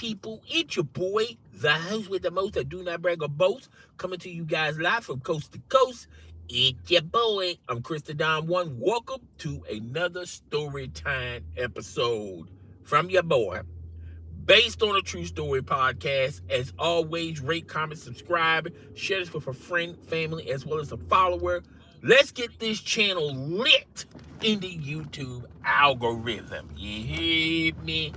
people? It's your boy, the host with the most that do not brag or boast, coming to you guys live from coast to coast. It's your boy. I'm Chris the Don One. Welcome to another story time episode from your boy, based on a true story podcast. As always, rate, comment, subscribe, share this with a friend, family, as well as a follower. Let's get this channel lit in the YouTube algorithm. You hear me?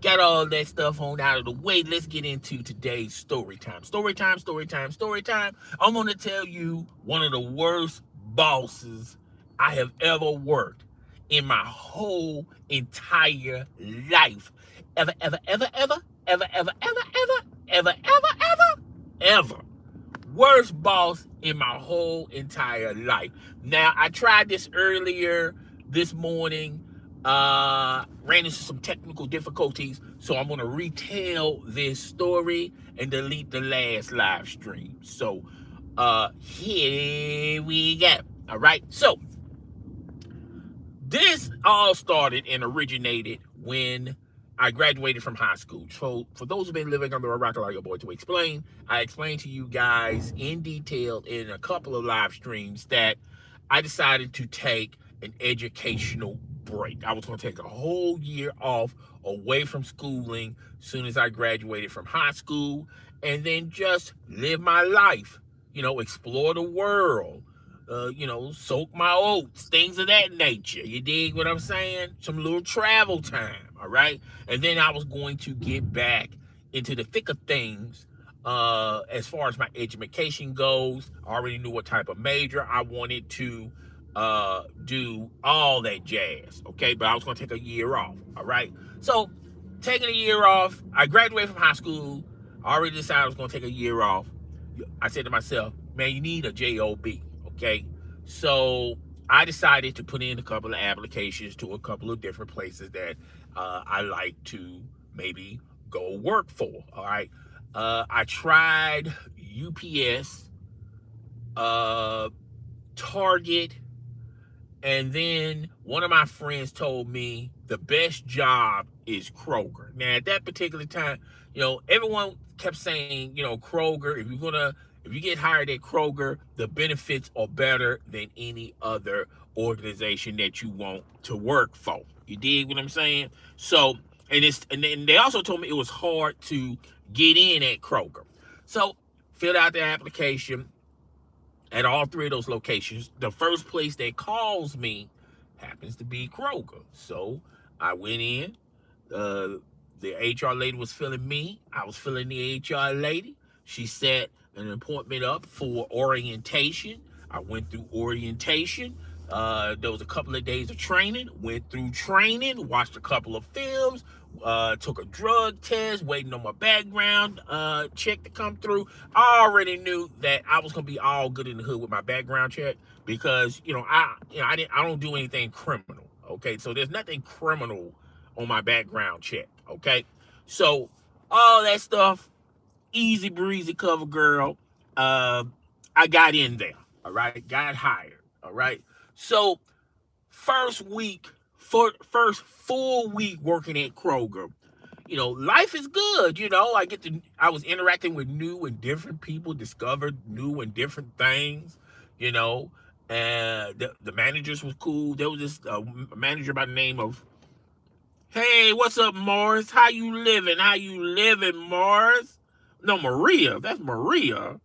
Got all that stuff on out of the way. Let's get into today's story time. Story time, story time, story time. I'm going to tell you one of the worst bosses I have ever worked in my whole entire life. Ever, ever, ever, ever, ever, ever, ever, ever, ever, ever, ever, ever. Worst boss in my whole entire life. Now, I tried this earlier this morning, ran into some technical difficulties, so I'm going to retell this story and delete the last live stream. So, here we go. All right. So, this all started and originated when I graduated from high school. So for those who've been living under a rock, like your boy to explain, I explained to you guys in detail in a couple of live streams that I decided to take an educational break. I was going to take a whole year off away from schooling as soon as I graduated from high school, and then just live my life, explore the world, soak my oats, things of that nature. You dig what I'm saying? Some little travel time, all right? And then I was going to get back into the thick of things as far as my education goes. I already knew what type of major I wanted to do, all that jazz, okay? But I was going to take a year off, all right? So, taking a year off, I graduated from high school. I already decided I was going to take a year off. I said to myself, man, you need a job, okay? So I decided to put in a couple of applications to a couple of different places that I like to maybe go work for, all right? I tried UPS, Target, and then one of my friends told me the best job is Kroger. Now, at that particular time, everyone kept saying, Kroger, if you get hired at Kroger, the benefits are better than any other organization that you want to work for. You dig what I'm saying? So, and then they also told me it was hard to get in at Kroger. So, filled out the application at all three of those locations. The first place that calls me happens to be Kroger. So I went in. The HR lady was filling me. I was filling the HR lady. She set an appointment up for orientation. I went through orientation. There was a couple of days of training. Went through training. Watched a couple of films. Took a drug test, waiting on my background check to come through. I already knew that I was gonna be all good in the hood with my background check because I don't do anything criminal. Okay, so there's nothing criminal on my background check. Okay, so all that stuff, easy breezy, cover girl. I got in there. All right, got hired. All right, so first first full week working at Kroger, life is good. I was interacting with new and different people, discovered new and different things, and the managers was cool. There was this manager by the name of, hey, what's up, Morris? How you living? How you living, Morris? No, Maria. That's Maria.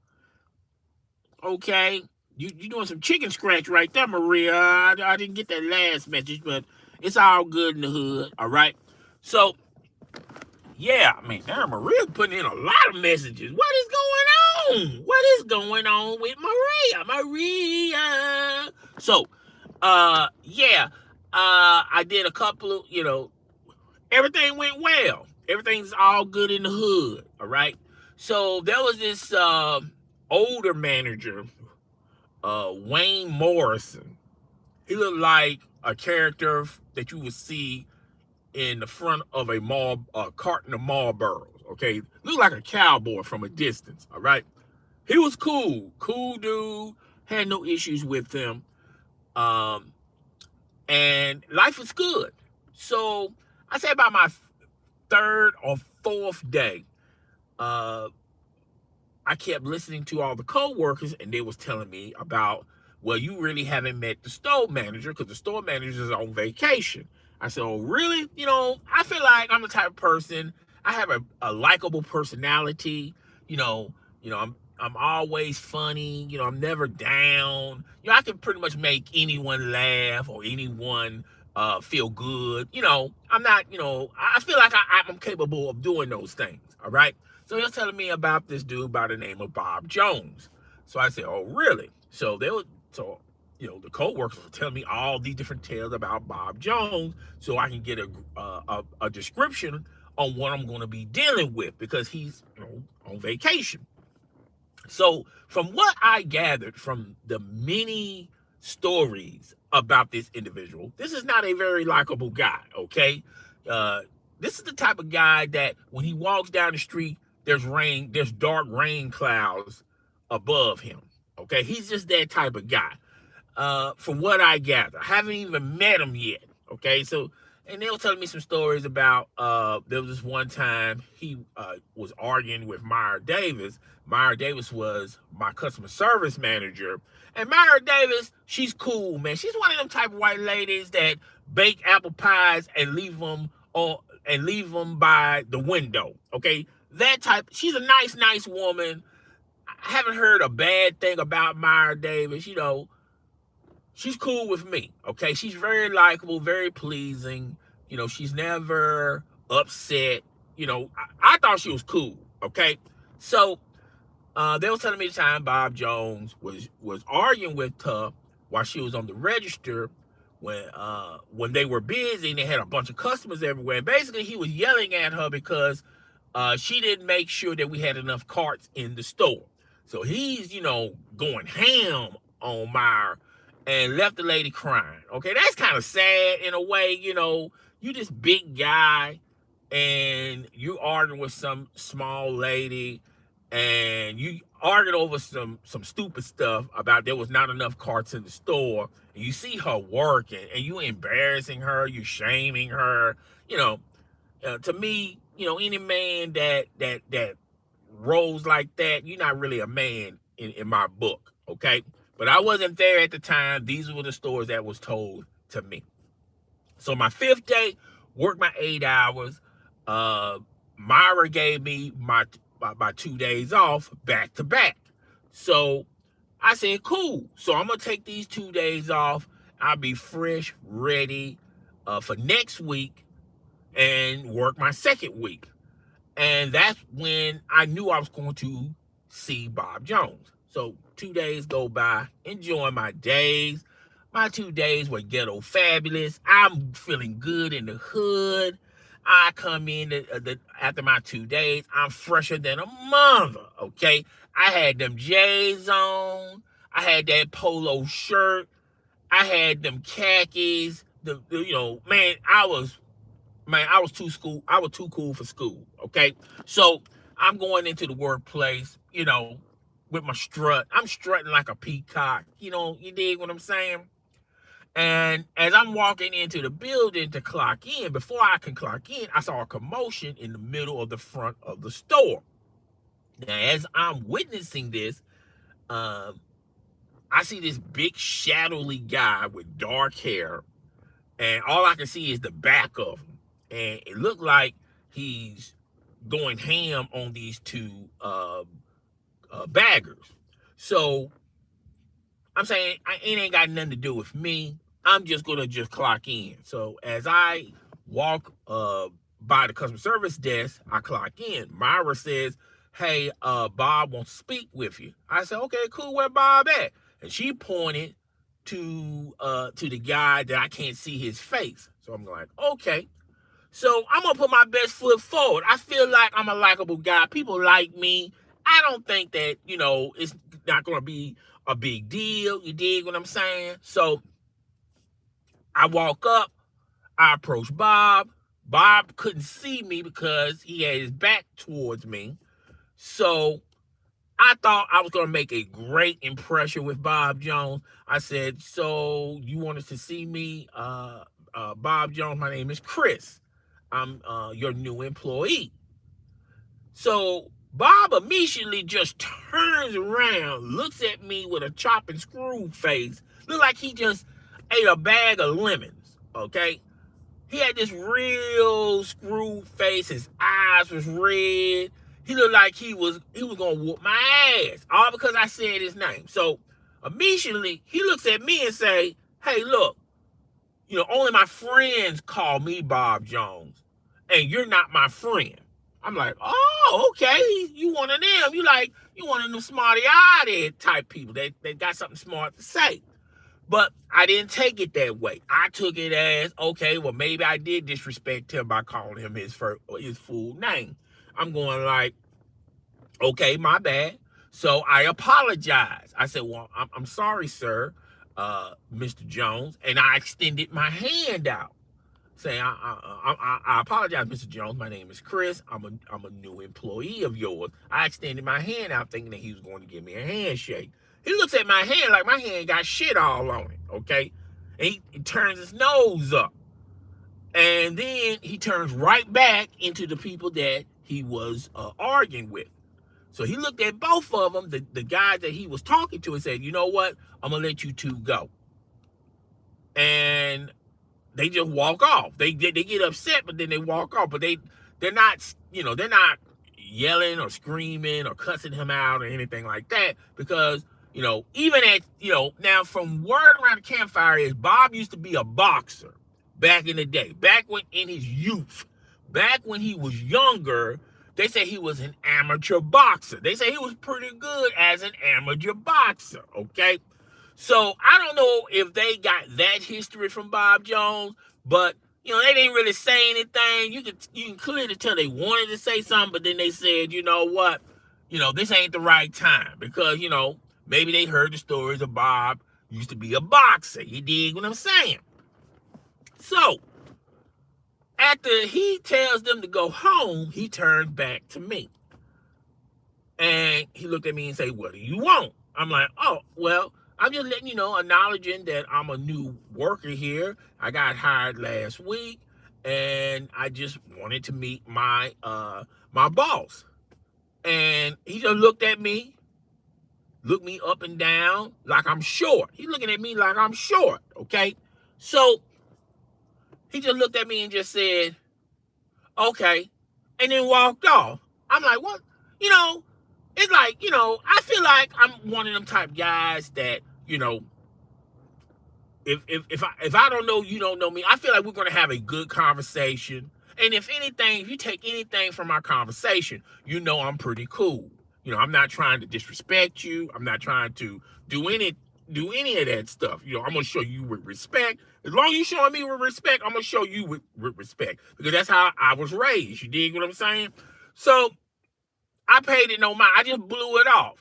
Okay. You doing some chicken scratch right there, Maria. I didn't get that last message, but it's all good in the hood, all right? So, yeah, I mean, damn, Maria's putting in a lot of messages. What is going on? What is going on with Maria? So, I did a couple of, everything went well. Everything's all good in the hood, all right? So, there was this older manager, Wayne Morrison. He looked like a character that you would see in the front of a carton of Marlboros. Okay, looked like a cowboy from a distance. All right, he was cool dude. Had no issues with him, and life was good. So I say about my third or fourth day, uh, I kept listening to all the co-workers, and they was telling me about, well, you really haven't met the store manager because the store manager is on vacation. I said, oh, really? I feel like I'm the type of person, I have a likable personality. You know, I'm always funny. I'm never down. I can pretty much make anyone laugh or anyone feel good. I'm not. I feel like I'm capable of doing those things. All right. So they're telling me about this dude by the name of Bob Jones. So I said, oh, really? The co-workers were telling me all these different tales about Bob Jones, so I can get a description on what I'm going to be dealing with, because he's on vacation. So from what I gathered from the many stories about this individual, this is not a very likable guy. Okay, uh, this is the type of guy that when he walks down the street, there's dark rain clouds above him. Okay, he's just that type of guy. From what I gather, I haven't even met him yet. Okay, so, and they were telling me some stories about there was this one time he was arguing with Myra Davis. Myra Davis was my customer service manager, and Myra Davis, she's cool, man. She's one of them type of white ladies that bake apple pies and leave them by the window. Okay, that type. She's a nice woman. I haven't heard a bad thing about Myra Davis. She's cool with me. Okay, she's very likable, very pleasing. She's never upset. I thought she was cool. Okay, so they were telling me the time Bob Jones was arguing with her while she was on the register when they were busy and they had a bunch of customers everywhere. And basically, he was yelling at her because she didn't make sure that we had enough carts in the store. So he's going ham on Meyer and left the lady crying. Okay, that's kind of sad in a way. You this big guy and you arguing with some small lady, and you arguing over some stupid stuff about there was not enough carts in the store, and you see her working and you embarrassing her, you shaming her. To me, any man that rolls like that, you're not really a man in my book. Okay, but I wasn't there at the time. These were the stories that was told to me. So my fifth day, worked my 8 hours. Myra gave me my 2 days off back to back. So I said, cool. So I'm gonna take these 2 days off. I'll be fresh, ready for next week and work my second week. And that's when I knew I was going to see Bob Jones. So 2 days go by, enjoying my days. My 2 days were ghetto fabulous. I'm feeling good in the hood. I come in after my 2 days, I'm fresher than a mother, okay? I had them J's on. I had that polo shirt. I had them khakis. Man, I was too cool for school. Okay. So I'm going into the workplace, with my strut. I'm strutting like a peacock. You dig what I'm saying? And as I'm walking into the building to clock in, before I can clock in, I saw a commotion in the middle of the front of the store. Now, as I'm witnessing this, um, I see this big shadowy guy with dark hair, and all I can see is the back of him. And it looked like he's going ham on these two baggers. So I'm saying it ain't got nothing to do with me. I'm just gonna just clock in. So as I walk by the customer service desk, I clock in. Myra says, "Hey, Bob wants to speak with you." I said, "Okay, cool. Where Bob at?" And she pointed to the guy that I can't see his face. So I'm like, okay. So I'm gonna put my best foot forward. I feel like I'm a likable guy. People like me. I don't think that, it's not gonna be a big deal. You dig what I'm saying? So I walk up, I approach Bob. Bob couldn't see me because he had his back towards me. So I thought I was going to make a great impression with Bob Jones. I said, "So you wanted to see me, Bob Jones? My name is Chris. I'm your new employee." So Bob immediately just turns around, looks at me with a chop and screw face. Look like he just ate a bag of lemons, okay? He had this real screw face. His eyes was red. He looked like he was gonna whoop my ass, all because I said his name. So immediately he looks at me and say, "Hey, look, only my friends call me Bob Jones, and you're not my friend." I'm like, "Oh, okay. You one of them. You one of them smarty-eyed type people that got something smart to say." But I didn't take it that way. I took it as, okay, well, maybe I did disrespect him by calling him his full name. I'm going like, okay, my bad. So I apologize. I said, well, I'm sorry, sir, Mr. Jones. And I extended my hand out, saying, I apologize, Mr. Jones. My name is Chris. I'm a new employee of yours. I extended my hand out thinking that he was going to give me a handshake. He looks at my hand like my hand got shit all on it, okay? And he turns his nose up. And then he turns right back into the people that he was arguing with. So he looked at both of them, the guy that he was talking to, and said, "You know what? I'm going to let you two go." And they just walk off. They get upset, but then they walk off. But they're not yelling or screaming or cussing him out or anything like that, because even at now, from word around the campfire is Bob used to be a boxer back in the day, back when in his youth, back when he was younger. They say he was an amateur boxer. They say he was pretty good as an amateur boxer. Okay. So I don't know if they got that history from Bob Jones, but they didn't really say anything. You can clearly tell they wanted to say something, but then they said, "You know what? This ain't the right time," because maybe they heard the stories of Bob used to be a boxer. You dig what I'm saying? So after he tells them to go home, he turns back to me. And he looked at me and said, "What do you want?" I'm like, "Oh, well, I'm just letting you know, acknowledging that I'm a new worker here. I got hired last week, and I just wanted to meet my boss." And he just looked me up and down like I'm short. He's looking at me like I'm short, okay? So he just looked at me and just said, "Okay," and then walked off. I'm like, what? It's like, I feel like I'm one of them type guys that, if I don't know, you don't know me, I feel like we're going to have a good conversation. And if anything, if you take anything from our conversation, I'm pretty cool. I'm not trying to disrespect you. I'm not trying to do any of that stuff. I'm going to show you with respect. As long as you're showing me with respect, I'm going to show you with respect, because that's how I was raised. You dig what I'm saying? So I paid it no mind. I just blew it off.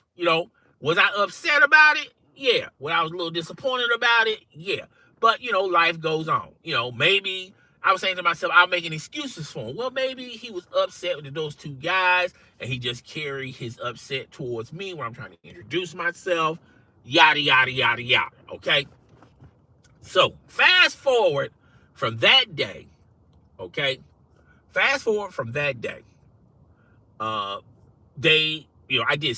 Was I upset about it? Yeah. Was I was a little disappointed about it? Yeah. But, life goes on. Maybe I was saying to myself, I'm making excuses for him. Well, maybe he was upset with those two guys, and he just carried his upset towards me when I'm trying to introduce myself. Yada, yada, yada, yada. Okay? So, fast forward from that day, okay? Fast forward from that day. I did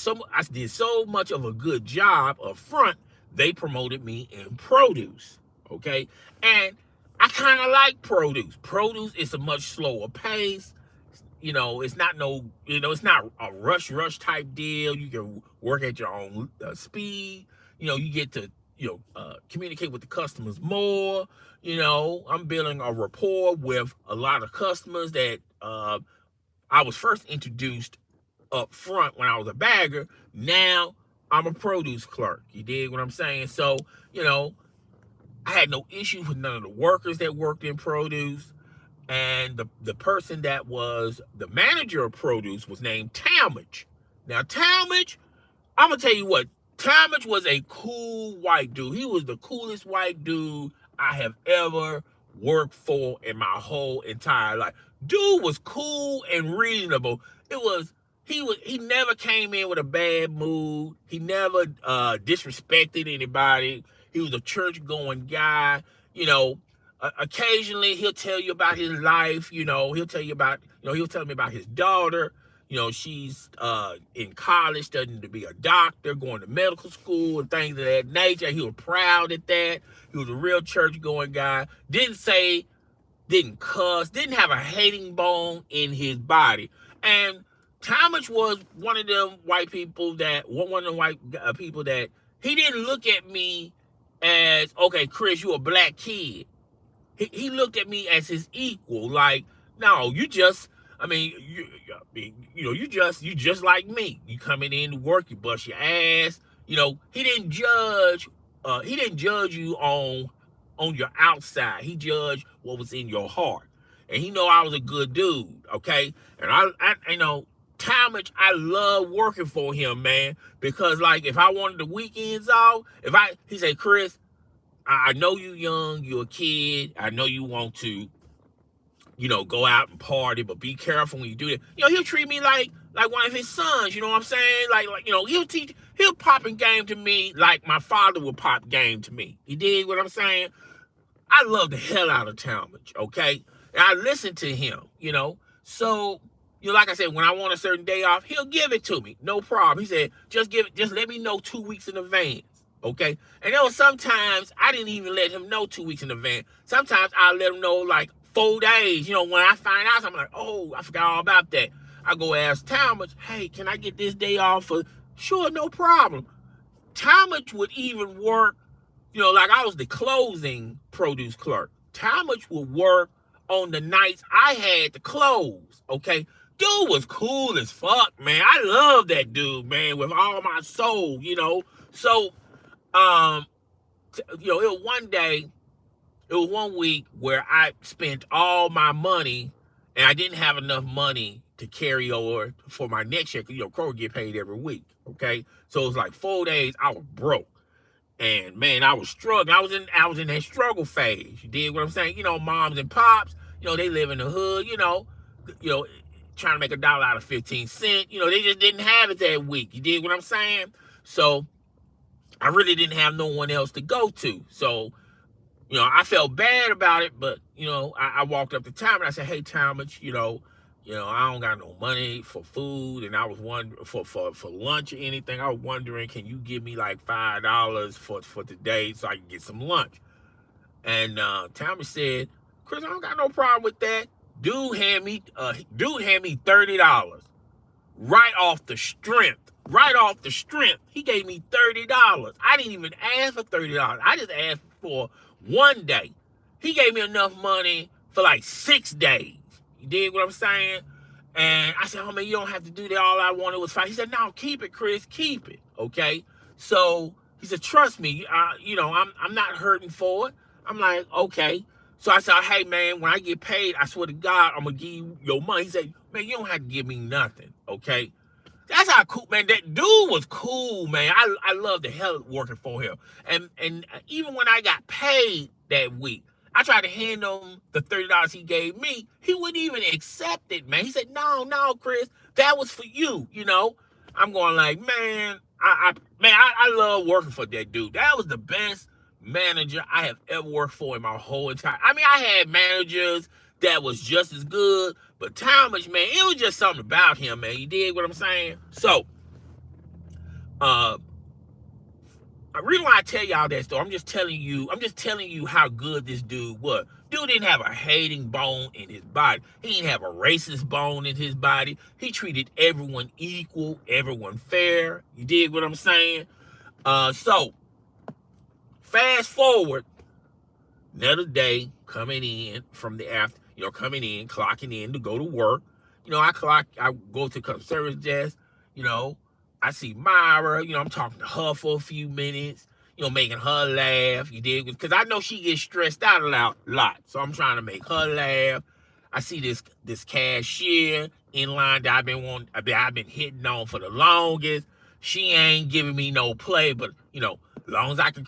so much of a good job up front, they promoted me in produce, okay? And I kind of like produce. Produce is a much slower pace. It's not it's not a rush type deal. You can work at your own speed. You get to, communicate with the customers more. I'm building a rapport with a lot of customers that I was first introduced up front when I was a bagger. Now I'm a produce clerk. You dig what I'm saying? So, I had no issues with none of the workers that worked in produce. And the person that was the manager of produce was named Talmadge. Now, Talmadge, I'm going to tell you what, Talmadge was a cool white dude. He was the coolest white dude I have ever worked for in my whole entire life. Dude was cool and reasonable. He never came in with a bad mood. He never disrespected anybody. He was a church-going guy. Occasionally he'll tell you about his life. He'll tell me about his daughter. she's in college, studying to be a doctor, going to medical school and things of that nature. He was proud at that. He was a real church-going guy. Didn't cuss, didn't have a hating bone in his body. And Talmadge was one of them white people that, one of the white people that he didn't look at me as, okay, Chris, you a black kid. He looked at me as his equal. Like, no, you just, I mean, you just like me. You coming in to work, you bust your ass. He didn't judge. He didn't judge you on your outside. He judged what was in your heart, and he know I was a good dude. Okay, and I Talmadge, I love working for him, man, because like if I wanted the weekends off, he said, Chris, I know you young, you're a kid. I know you want to, go out and party, but be careful when you do that. He'll treat me like one of his sons. You know what I'm saying? He'll pop and game to me like my father would pop game to me. You dig what I'm saying? I love the hell out of Talmadge, okay? And I listen to him, So, like I said, when I want a certain day off, he'll give it to me. No problem. He said, just let me know 2 weeks in advance. Okay. And there was sometimes I didn't even let him know 2 weeks in advance. Sometimes I let him know like 4 days. When I find out, I'm like, oh, I forgot all about that. I go ask Talmadge, hey, can I get this day off? Sure, no problem. Talmadge would even work, like I was the closing produce clerk. Talmadge would work on the nights I had to close. Okay. Dude was cool as fuck, man. I love that dude, man, with all my soul, So, it was one week where I spent all my money and I didn't have enough money to carry over for my next check. Kroger get paid every week. Okay. So it was like 4 days I was broke. And man, I was struggling. I was in that struggle phase. You dig what I'm saying? Moms and pops, they live in the hood, trying to make $1 out of 15 cents. They just didn't have it that week. You dig what I'm saying? So I really didn't have no one else to go to. So, I felt bad about it, but, I walked up to Talmadge and I said, hey, Talmadge, I don't got no money for food, and I was wondering for lunch or anything. I was wondering, can you give me like $5 for today so I can get some lunch? And Talmadge said, Chris, I don't got no problem with that. Dude hand me $30 right off the strength. Right off the strength, he gave me $30. I didn't even ask for $30. I just asked for 1 day. He gave me enough money for like 6 days. You dig what I'm saying? And I said, oh man, you don't have to do that. All I wanted was $5. He said, no, keep it, Chris, keep it. Okay. So he said, trust me, I'm not hurting for it. I'm like, okay. So I said, hey man, when I get paid, I swear to God, I'm gonna give you your money. He said, man, you don't have to give me nothing. Okay. That's how cool, man. That dude was cool, man. I love the hell working for him. And even when I got paid that week, I tried to hand him the $30 he gave me. He wouldn't even accept it, man. He said, no, Chris, that was for you, I'm going like, man, I love working for that dude. That was the best manager I have ever worked for in my whole entire. I mean, I had managers that was just as good, but Talmadge, man, it was just something about him, man. You dig what I'm saying? So, the reason why I tell y'all that story, I'm just telling you how good this dude was. Dude didn't have a hating bone in his body. He didn't have a racist bone in his body. He treated everyone equal, everyone fair. You dig what I'm saying? So, fast forward, another day coming in from the after, clocking in to go to work. I go to customer service desk, I see Myra, I'm talking to her for a few minutes, making her laugh, you dig? Because I know she gets stressed out a lot. So I'm trying to make her laugh. I see this cashier in line that I've been hitting on for the longest. She ain't giving me no play, but long as I can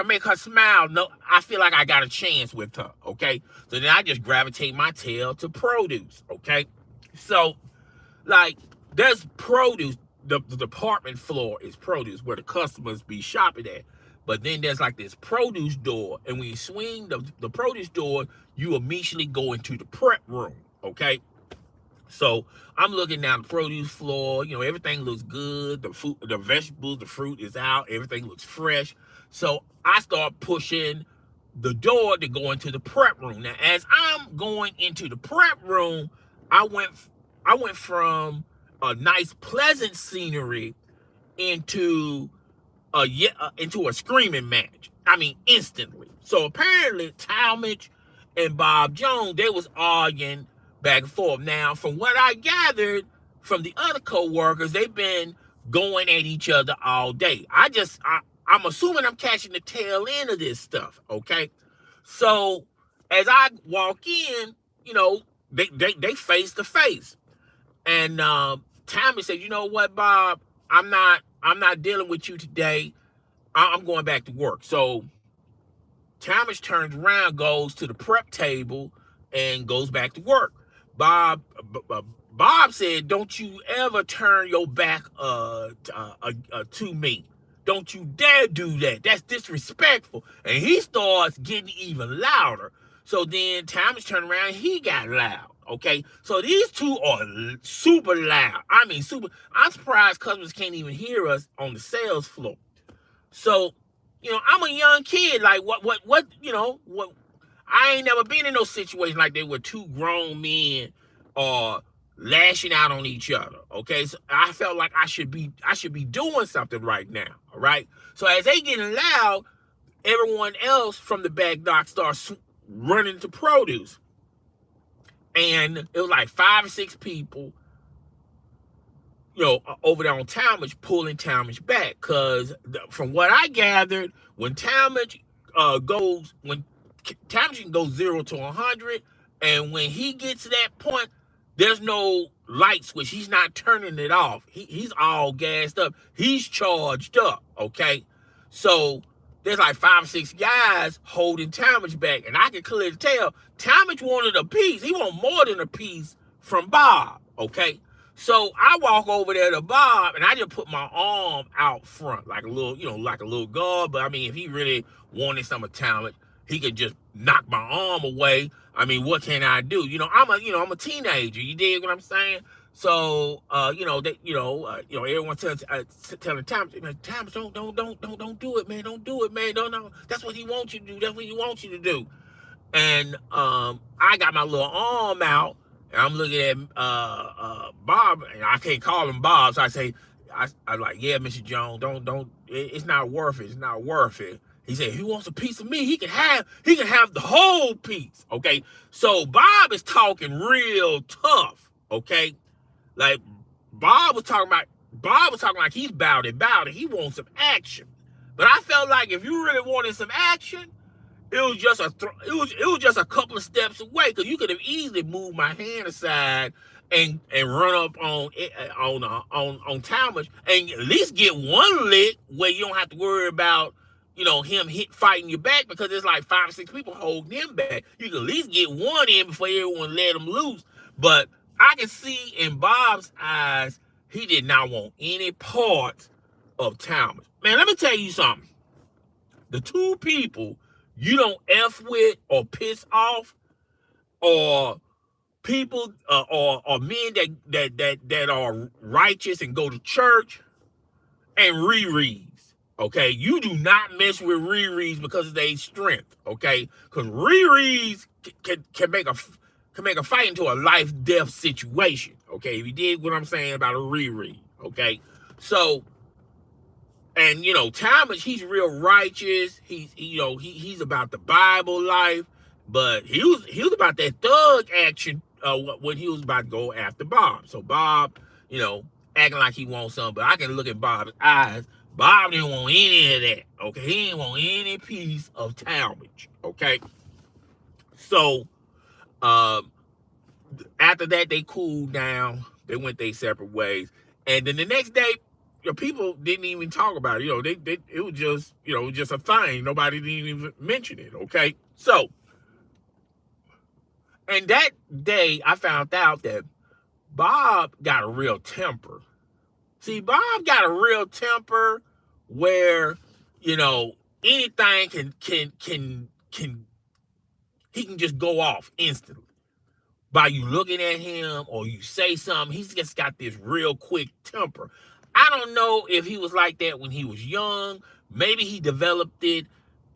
make her smile, I feel like I got a chance with her, okay? So then I just gravitate my tail to produce, okay? So, like, there's produce, the department floor is produce where the customers be shopping at. But then there's like this produce door, and when you swing the produce door, you immediately go into the prep room, okay? So I'm looking down the produce floor. Everything looks good. The food, the vegetables, the fruit is out. Everything looks fresh. So I start pushing the door to go into the prep room. Now, as I'm going into the prep room, I went I went from a nice, pleasant scenery into into a screaming match. I mean, instantly. So apparently, Talmadge and Bob Jones, they was arguing back and forth. Now, from what I gathered from the other co-workers, they've been going at each other all day. I'm assuming I'm catching the tail end of this stuff. Okay, so as I walk in, they face to face, and Talmadge said, "You know what, Bob? I'm not dealing with you today. I'm going back to work." So Talmadge turns around, goes to the prep table, and goes back to work. Bob Bob said, "Don't you ever turn your back to me. Don't you dare do that. That's disrespectful." And he starts getting even louder. So then Talmadge turned around, he got loud. Okay, so these two are super loud. I mean, super. I'm surprised customers can't even hear us on the sales floor. So, I'm a young kid. Like, what? I ain't never been in no situation like that where two grown men are lashing out on each other. Okay, so I felt like I should be doing something right now. All right. So as they getting loud, everyone else from the back dock starts running to produce, and it was like 5 or 6 people over there on Talmadge, pulling Talmadge back. Because from what I gathered, when Talmadge when Talmadge can go 0 to 100, and when he gets to that point, there's no light switch. He's not turning it off. He's all gassed up. He's charged up. Okay, so there's like 5 or 6 guys holding Talmadge back, and I can clearly tell Talmadge wanted a piece. He wanted more than a piece from Bob. Okay. So I walk over there to Bob, and I just put my arm out front, like like a little guard. But I mean, if he really wanted some talent, he could just knock my arm away. I mean, what can I do? I'm a teenager. You dig what I'm saying? So, everyone telling Thomas, don't do it, man. Don't do it, man. No. That's what he wants you to do. That's what he wants you to do. And I got my little arm out, and I'm looking at Bob, and I can't call him Bob, so I'm like, "Yeah, Mr. Jones, don't. It's not worth it. It's not worth it." He said, "He wants a piece of me. He can have the whole piece." Okay, so Bob is talking real tough. Okay, like Bob was talking like he's about it. He wants some action. But I felt like if you really wanted some action, it was just a couple of steps away, because you could have easily moved my hand aside and run up on Talmadge, and at least get one lick where you don't have to worry about him fighting your back, because there's like 5 or 6 people holding him back. You can at least get one in before everyone let him loose. But I can see in Bob's eyes, he did not want any part of Talmadge. Man, let me tell you something. The two people you don't F with or piss off, or people or men that are righteous and go to church, and Riri's. Okay, you do not mess with Riri's because of their strength. Okay, because Riri's can make a fight into a life-death situation. Okay, if you did what I'm saying about a Riri. Okay, so. And Talmadge, he's real righteous. He's about the Bible life, but he was about that thug action when he was about to go after Bob. So Bob, acting like he wants something, but I can look at Bob's eyes. Bob didn't want any of that. Okay, he didn't want any piece of Talmadge. Okay, so after that, they cooled down. They went their separate ways, and then the next day, people didn't even talk about it. It was just a thing. Nobody didn't even mention it. Okay, so, and that day I found out that Bob got a real temper. See, Bob got a real temper where anything can he can just go off instantly. by you looking at him or you say something, he's just got this real quick temper. I don't know if he was like that when he was young. Maybe he developed it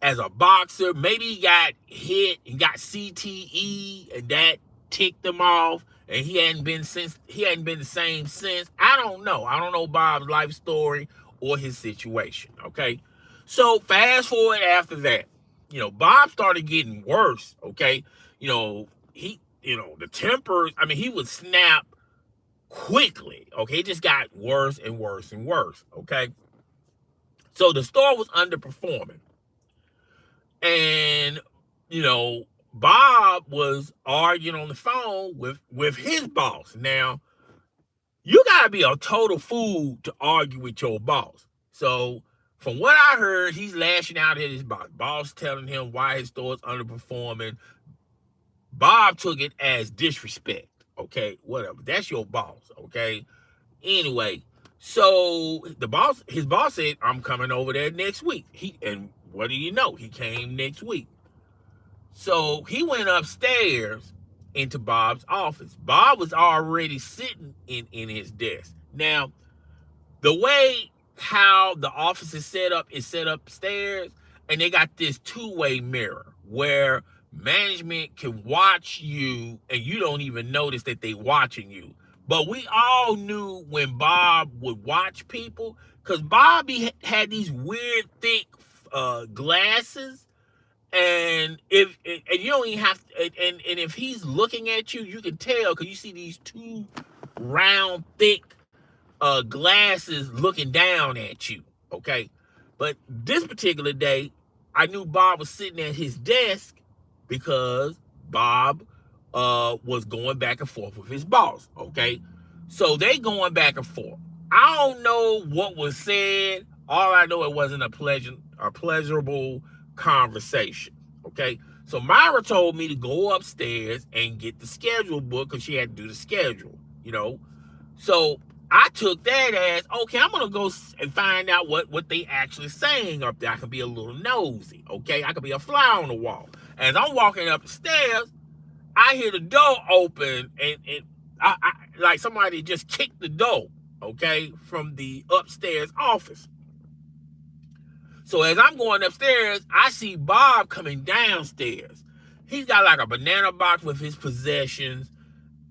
as a boxer. Maybe he got hit and got CTE and that ticked him off, and he hadn't been the same since. I don't know. I don't know Bob's life story or his situation. Okay. So fast forward after that, Bob started getting worse. Okay. The tempers, he would snap quickly. Okay. It just got worse and worse and worse. Okay. So the store was underperforming. And, Bob was arguing on the phone with his boss. Now, you got to be a total fool to argue with your boss. So, from what I heard, he's lashing out at his boss. Boss telling him why his store is underperforming. Bob took it as disrespect. Okay, whatever. That's your boss. Okay. Anyway, so his boss said, "I'm coming over there next week." And what do you know? He came next week. So he went upstairs into Bob's office. Bob was already sitting in his desk. Now, the way how the office is set up upstairs, and they got this two-way mirror where management can watch you and you don't even notice that they watching you. But we all knew when Bob would watch people, because Bob had these weird thick glasses. And if you don't even have to, and if he's looking at you, you can tell because you see these two round, thick glasses looking down at you. Okay, but this particular day, I knew Bob was sitting at his desk because Bob was going back and forth with his boss. Okay, so they going back and forth. I don't know what was said. All I know, it wasn't a pleasurable conversation. Okay, so Myra told me to go upstairs and get the schedule book because she had to do the schedule. So I took that as, okay, I'm gonna go and find out what they actually saying up there. I can be a little nosy. Okay, I could be a fly on the wall. As I'm walking up the stairs, I hear the door open, and I like somebody just kicked the door. Okay, from the upstairs office. So as I'm going upstairs, I see Bob coming downstairs. He's got like a banana box with his possessions,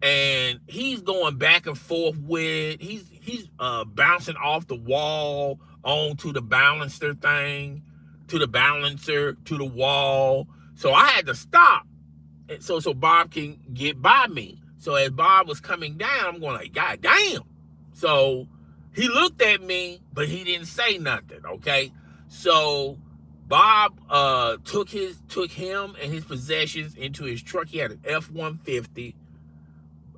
and he's going back and forth with it. He's bouncing off the wall onto the balancer thing, to the balancer, to the wall. So I had to stop, so Bob can get by me. So as Bob was coming down, I'm going like, God damn. So he looked at me, but he didn't say nothing. Okay. So Bob took him and his possessions into his truck. He had an F-150,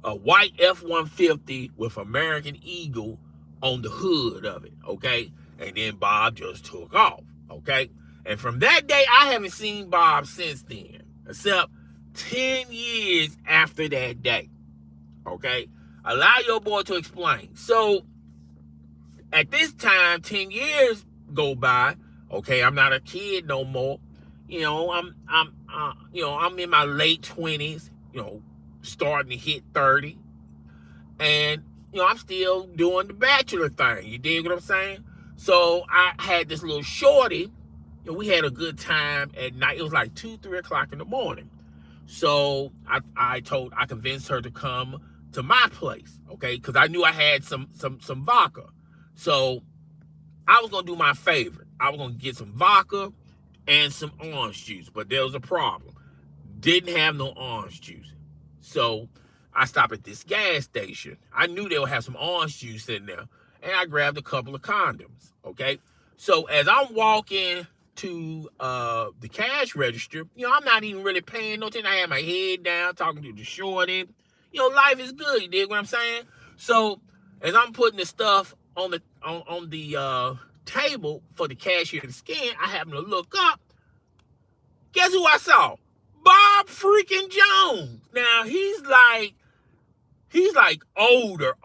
a white F-150 with American Eagle on the hood of it, okay? And then Bob just took off, okay? And from that day, I haven't seen Bob since then, except 10 years after that day, okay? Allow your boy to explain. So at this time, 10 years go by. Okay, I'm not a kid no more. I'm in my late 20s. Starting to hit 30, and I'm still doing the bachelor thing. You dig what I'm saying? So I had this little shorty. We had a good time at night. It was like 2-3 o'clock in the morning. So I convinced her to come to my place. Okay, because I knew I had some vodka. So I was gonna do my favorite. I was gonna get some vodka and some orange juice, but there was a problem. Didn't have no orange juice. So I stopped at this gas station. I knew they would have some orange juice in there, and I grabbed a couple of condoms. Okay. So as I'm walking to the cash register, I'm not even really paying no attention. I had my head down, talking to the shorty. Life is good. You dig what I'm saying? So as I'm putting the stuff on the table for the cashier to scan, I happen to look up. Guess who I saw? Bob freaking Jones. Now he's like older.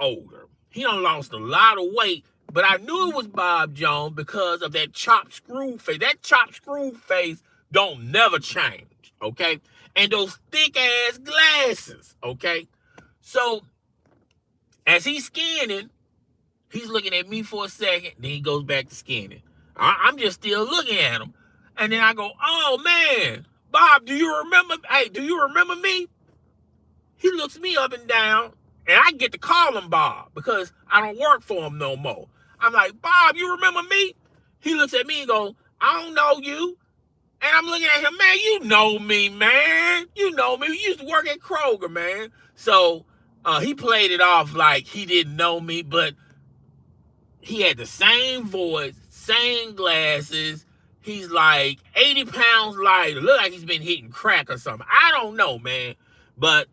He done lost a lot of weight, but I knew it was Bob Jones because of that chopped screw face. That chopped screw face don't never change. okay? And those thick-ass glasses, okay? So, as he's scanning, he's looking at me for a second, then he goes back to scanning. I'm just still looking at him. And then I go, oh, man, Bob, do you remember me? He looks me up and down, and I get to call him Bob because I don't work for him no more. I'm like, Bob, you remember me? He looks at me and goes, I don't know you. And I'm looking at him, man, you know me, man. You know me. We used to work at Kroger, man. So he played it off like he didn't know me, but he had the same voice, same glasses. He's like 80 pounds lighter. Look like he's been hitting crack or something. I don't know, man. But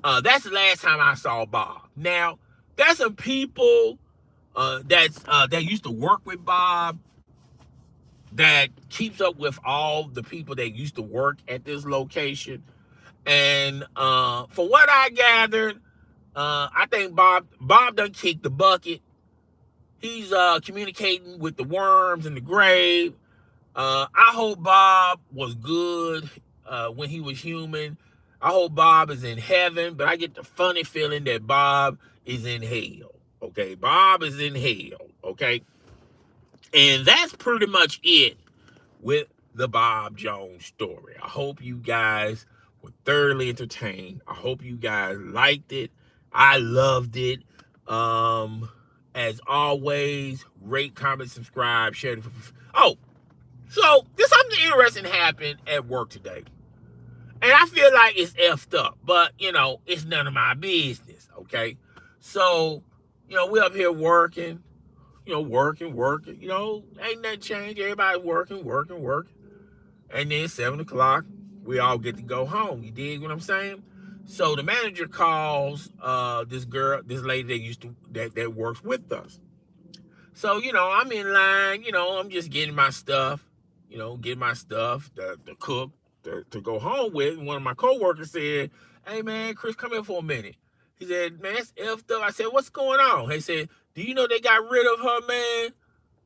that's the last time I saw Bob. Now, there's some people that used to work with Bob that keeps up with all the people that used to work at this location. And for what I gathered, I think Bob done kicked the bucket. He's communicating with the worms in the grave. I hope Bob was good when he was human. I hope Bob is in heaven, but I get the funny feeling that Bob is in hell. Okay, Bob is in hell. Okay, and that's pretty much it with the Bob Jones story. I hope you guys were thoroughly entertained. I hope you guys liked it. I loved it. As always, rate, comment, subscribe, share. Oh, so there's something interesting happened at work today. And I feel like it's effed up, but, it's none of my business, okay? So, we're up here working, working. Ain't nothing changed. Everybody working. And then 7 o'clock, we all get to go home. You dig what I'm saying? So the manager calls this lady that works with us. So, I'm in line, I'm just getting my stuff, the cook to go home with. And one of my coworkers said, hey, man, Chris, come here for a minute. He said, man, that's effed up. I said, what's going on? He said, do you know they got rid of her, man?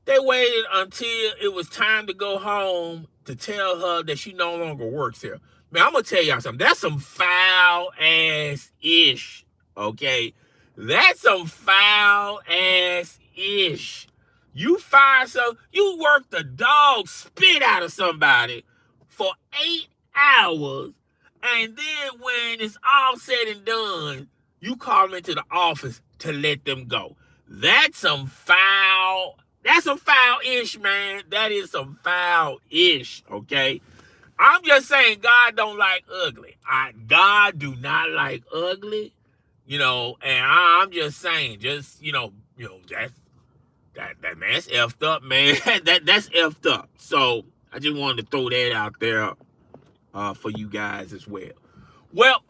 They waited until it was time to go home to tell her that she no longer works here. Man, I'm going to tell y'all something. That's some foul-ass-ish, okay? That's some foul-ass-ish. You work the dog spit out of somebody for 8 hours, and then when it's all said and done, you call them into the office to let them go. That's some foul-ish, man. That is some foul-ish, okay? I'm just saying God don't like ugly. God do not like ugly, and I'm just saying, that's that's effed up, man. that's effed up. So I just wanted to throw that out there for you guys as well. Well,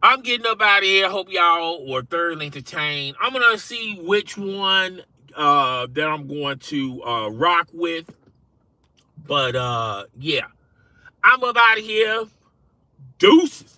I'm getting up out of here. Hope y'all were thoroughly entertained. I'm gonna see which one that I'm going to rock with. But yeah, I'm up out of here. Deuces.